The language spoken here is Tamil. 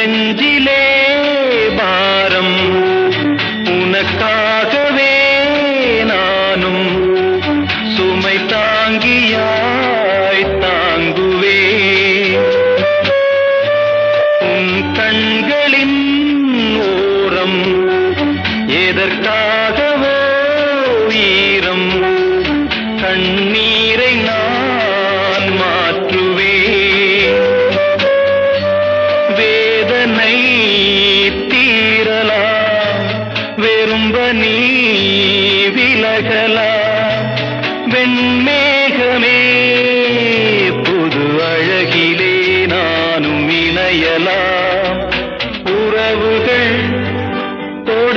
நெஞ்சிலே பாரம் உனக்காகவே நானும் சுமை தாங்கியாய் தாங்குவே உன் கண்களின் ஓரம் எதற்காகவோ ஈரம் கண்ணீரை நான் மாற்றுவேன் வேதனை தீரலாம் வெறும்ப நீ விலகலாம் வெண்மேகமே புது அழகிலே நானும் இணையலாம் உறவுகள் தொட